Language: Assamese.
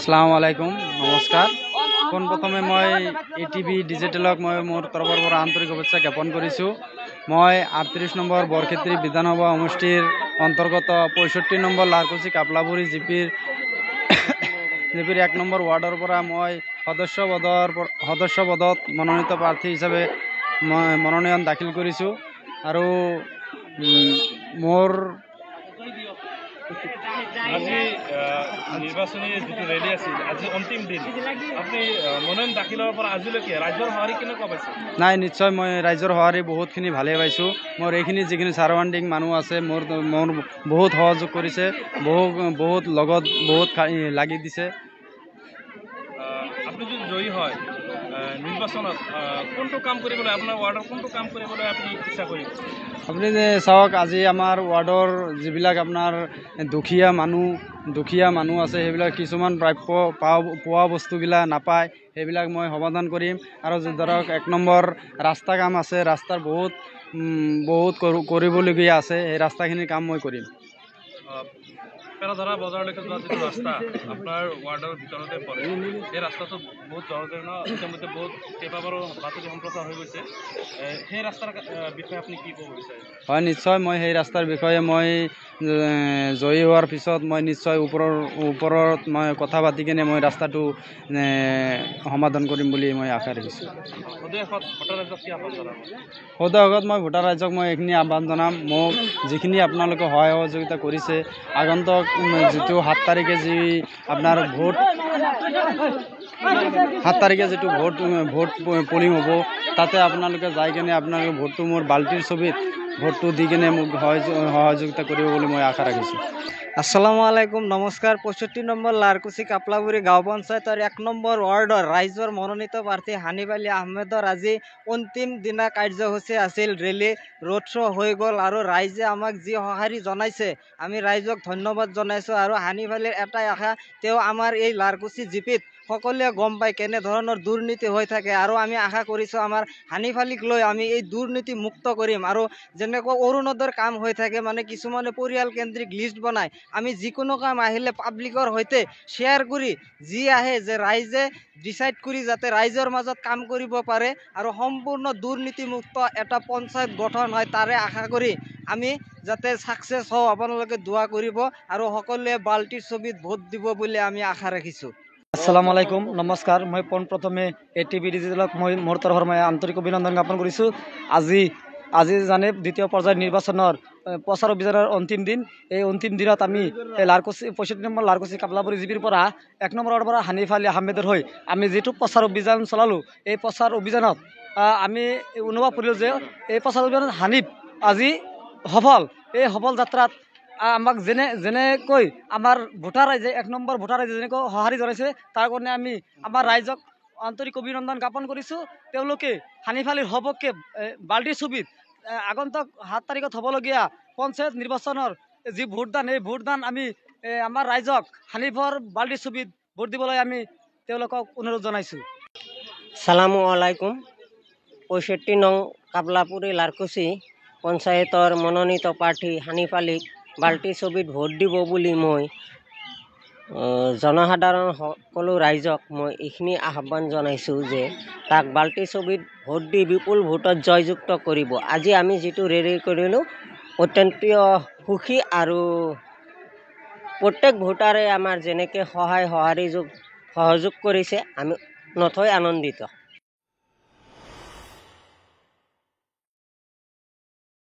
আসসালামু আলাইকুম নমস্কাৰ পোনপ্ৰথমে মই এটিভি ডিজিটেলক মই মোৰ তৰফৰ পৰা আন্তৰিক শুভেচ্ছা জ্ঞাপন কৰিছোঁ। মই 38 নম্বৰ বৰক্ষেত্ৰী বিধানসভা সমষ্টিৰ অন্তৰ্গত 65 নম্বৰ লাৰকুচি কাপলাপুৰী জিপিৰ 1 নম্বৰ ৱাৰ্ডৰ পৰা মই সদস্যপদত মনোনীত প্ৰাৰ্থী হিচাপে মই মনোনয়ন দাখিল কৰিছোঁ আৰু মোৰ আজি নিৰ্বাচনী যিটো ৰেলী আছিল আজি অন্তিম দিন আপুনি মনোনয়ন দাখিলৰ পৰা আজিলৈকে ৰাজ্যৰ সঁহাৰি কেনেকুৱা পাইছে? নাই নিশ্চয় মই ৰাজ্যৰ সঁহাৰি বহুতখিনি ভালেই পাইছোঁ। মোৰ এইখিনি যিখিনি চাৰাউণ্ডিং মানুহ আছে মোৰ বহুত সহযোগ কৰিছে, বহুত লগত বহুত লাগি দিছে। আপুনি যদি জয়ী হয় নিৰ্বাচনত কোনটো কাম কৰিবলৈ আপোনাৰ ৱাৰ্ডৰ কোনটো কাম কৰিবলৈ আপুনি ইচ্ছা কৰিব? আপুনি চাওক আজি আমাৰ ৱাৰ্ডৰ যিবিলাক আপোনাৰ দুখীয়া মানুহ আছে সেইবিলাক কিছুমান প্ৰাপ্য পোৱা বস্তুবিলাক নাপায়, সেইবিলাক মই সমাধান কৰিম। আৰু ধৰক 1 নম্বৰ ৰাস্তা কাম আছে, ৰাস্তাৰ বহুত কৰিবলগীয়া আছে, সেই ৰাস্তাখিনিৰ কাম মই কৰিম। পেৰাধাৰা বজাৰলৈকে যোৱা যিটো ৰাস্তা আপোনাৰ ৱাৰ্ডৰ ভিতৰতে পৰে, সেই ৰাস্তাটো বহুত জনজীৰ্ণ, ইতিমধ্যে বহুত কেইবাবাৰো বাতৰি সম্প্ৰচাৰ হৈ গৈছে। সেই ৰাস্তাৰ বিষয়ে আপুনি কি ক'ব বিচাৰে? হয় নিশ্চয় মই সেই ৰাস্তাৰ বিষয়ে মই জয়ী হোৱাৰ পিছত মই নিশ্চয় ওপৰত মই কথা পাতি কিনে মই ৰাস্তাটো সমাধান কৰিম বুলি মই আশা ৰাখিছোঁ। সদৌ মই ভোটাৰ ৰাইজক মই এইখিনি আহ্বান জনাম, মোক যিখিনি আপোনালোকে সহায় সহযোগিতা কৰিছে, আগন্তুক যিটো 7 তাৰিখে যি আপোনাৰ সাত তাৰিখে যিটো ভোট পলিং হ'ব, তাতে আপোনালোকে যাই কিনে আপোনালোকে ভোটটো মোৰ বাল্টিৰ ছবিত ভোটটো দি কিনে মোক সহযোগিতা কৰিব বুলি মই আশা ৰাখিছোঁ। আসসালামু আলাইকুম নমস্কাৰ। 65 নম্বৰ লাৰকুচি কাপলাপুৰী গাঁও পঞ্চায়তৰ 1 নম্বৰ ৱাৰ্ডৰ ৰাইজৰ মনোনীত প্ৰাৰ্থী হানিফ আলী আহমেদৰ আজি অন্তিম দিনা কাৰ্যসূচী আছিল। ৰেলী ৰোড শ্ব' হৈ গ'ল আৰু ৰাইজে আমাক যি সঁহাৰি জনাইছে আমি ৰাইজক ধন্যবাদ জনাইছোঁ। আৰু হানিফ আলীৰ এটাই আশা, তেওঁ আমাৰ এই লাৰকুচি জিপিত সকলোৱে গম পায় কেনেধৰণৰ দুৰ্নীতি হৈ থাকে, আৰু আমি আশা কৰিছোঁ আমাৰ হানিফ আলীক লৈ আমি এই দুৰ্নীতি মুক্ত কৰিম। আৰু যেনেকৈ অৰুণোদয়ৰ কাম হৈ থাকে, মানে কিছুমানে পৰিয়াল কেন্দ্ৰিক লিষ্ট বনায়, আমি যিকোনো কাম আহিলে পাব্লিকৰ সৈতে শ্বেয়াৰ কৰি যি আহে যে ৰাইজে ডিচাইড কৰি যাতে ৰাইজৰ মাজত কাম কৰিব পাৰে আৰু সম্পূৰ্ণ দুৰ্নীতিমুক্ত এটা পঞ্চায়ত গঠন হয়, তাৰে আশা কৰি আমি যাতে ছাকচেছ হওঁ। আপোনালোকে দোৱা কৰিব আৰু সকলোৱে বাল্টিৰ ছবিত ভোট দিব বুলি আমি আশা ৰাখিছোঁ। আসসালামু আলাইকুম নমস্কাৰ। মই পোনপ্ৰথমে এটিভি ডিজিটেলক মই মোৰ তৰফৰ মই আন্তৰিক অভিনন্দন জ্ঞাপন কৰিছোঁ। আজি জানে দ্বিতীয় পৰ্যায়ৰ নিৰ্বাচনৰ প্ৰচাৰ অভিযানৰ অন্তিম দিন। এই অন্তিম দিনত আমি লাৰকুচি 65 নম্বৰ লাৰকুচি কাপলাপুৰী জিপিৰ পৰা 1 নম্বৰ ৱাৰ্ডৰ পৰা হানিফ আলী আহমেদৰ হৈ আমি যিটো প্ৰচাৰ অভিযান চলালোঁ, এই প্ৰচাৰ অভিযানত আমি অনুভৱ কৰিলোঁ যে এই প্ৰচাৰ অভিযানত হানিফ আজি সফল। এই সফল যাত্ৰাত আমাক যেনেকৈ আমাৰ ভোটাৰ ৰাইজে 1 নম্বৰ ভোটাৰ ৰাইজে যেনেকৈ সঁহাৰি জনাইছে, তাৰ কাৰণে আমি আমাৰ ৰাইজক আন্তৰিক অভিনন্দন জ্ঞাপন কৰিছোঁ। তেওঁলোকে হানিফ আলীৰ সপক্ষে বাল্টিৰ ছবিত আগন্তুক 7 তাৰিখত হ'বলগীয়া পঞ্চায়ত নিৰ্বাচনৰ যি ভোটদান, এই ভোটদান আমি আমাৰ ৰাইজক হানিফৰ বাল্টিৰ ছবিত ভোট দিবলৈ আমি তেওঁলোকক অনুৰোধ জনাইছোঁ। আসসালামু আলাইকুম। 65 নং কাপলাপুৰী লাৰকুচি পঞ্চায়তৰ মনোনীত প্ৰাৰ্থী হানিফ আলীক বাল্টিৰ ছবিত ভোট দিব বুলি মই জনসাধাৰণ সকলো ৰাইজক মই এইখিনি আহ্বান জনাইছোঁ যে তাক বাল্টিৰ ছবিত ভোট দি বিপুল ভোটত জয়যুক্ত কৰিব। আজি আমি যিটো ৰেলী কৰিলোঁ অত্যন্ত সুখী, আৰু প্ৰত্যেক ভোটাৰে আমাৰ যেনেকৈ সহায় সহযোগ কৰিছে আমি নথৈ আনন্দিত।